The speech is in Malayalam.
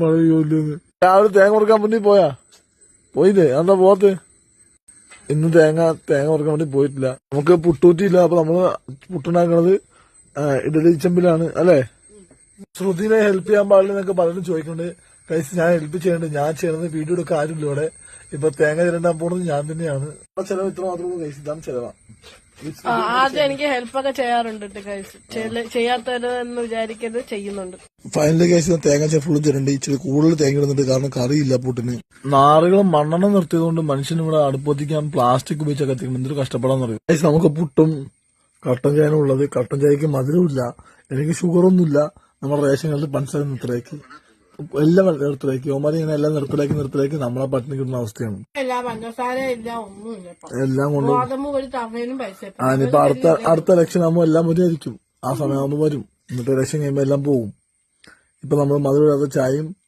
മഴയില്ലെന്ന് രാവിലെ തേങ്ങ കൊടുക്കാൻ വേണ്ടി പോയില്ലേ എന്താ പോകത്ത്? ഇന്ന് തേങ്ങ കൊടുക്കാൻ വേണ്ടി പോയിട്ടില്ല. നമുക്ക് പുട്ടൂറ്റിയില്ല. അപ്പൊ നമ്മള് പുട്ടുണ്ടാക്കണത് ഇഡലി ചെമ്പിലാണ് അല്ലേ? ശ്രുതിനെ ഹെൽപ്പ് ചെയ്യാൻ പാടില്ല എന്നൊക്കെ പലരും ചോദിക്കുന്നുണ്ട്. കഴിച്ച് ഞാൻ ഹെൽപ്പ് ചെയ്യണ്ട്. ഞാൻ ചെയ്യണത് വീഡിയോ എടുക്കാൻ ആരുമില്ല ഇവിടെ. ഇപ്പൊ തേങ്ങ ചിരണ്ടാൻ പോണത് ഞാൻ തന്നെയാണ്. ചെലവ് ഇത്ര മാത്രമേ കഴിച്ച് ഇതാണ് ചെലവാ. ആദ്യം എനിക്ക് ഹെൽപ്പൊക്കെ ചെയ്യാറുണ്ട് കഴിച്ച് ചെയ്യാത്തവരെന്ന് വിചാരിക്കരുത്, ചെയ്യുന്നുണ്ട്. ഫൈനലി കഴിച്ച് തേങ്ങ ഫുള്ള് ചിരണ്ട് ഇച്ചിരി കൂടുതൽ തേങ്ങ ഇടുന്നുണ്ട്. കാരണം കറിയില്ല പുട്ടിന്. നാറുകളും മണ്ണെണ്ണ നിർത്തിയതുകൊണ്ട് മനുഷ്യന് ഇവിടെ അടുപ്പത്തിക്കാൻ പ്ലാസ്റ്റിക് ഉപയോഗിച്ചൊക്കെ എത്തിക്കണം. എന്തൊരു കഷ്ടപ്പെടാന്ന് പറയും. നമുക്ക് പുട്ടും കട്ടൻ ചായനും ഉള്ളത്. കട്ടൻ ചായക്ക് മധുരമില്ല. എനിക്ക് ഷുഗറൊന്നുമില്ല. നമ്മുടെ റേഷൻ കാർഡിൽ പഞ്ചസാര നിർത്തലാക്കി, എല്ലാം നിർത്തലാക്കി. ഓമാരി ഇങ്ങനെ എല്ലാം നിർത്തലാക്കി നമ്മളെ പട്ടിണി കിട്ടുന്ന അവസ്ഥയാണ്. എല്ലാം കൊണ്ട് ഇനിയിപ്പോ അടുത്ത ഇലക്ഷൻ ആകുമ്പോൾ എല്ലാം വരുമായിരിക്കും. ആ സമയമാകുമ്പോൾ വരും. എന്നിട്ട് ഇലക്ഷൻ കഴിയുമ്പോൾ എല്ലാം പോകും. ഇപ്പൊ നമ്മൾ മധുരമില്ലാത്ത ചായയും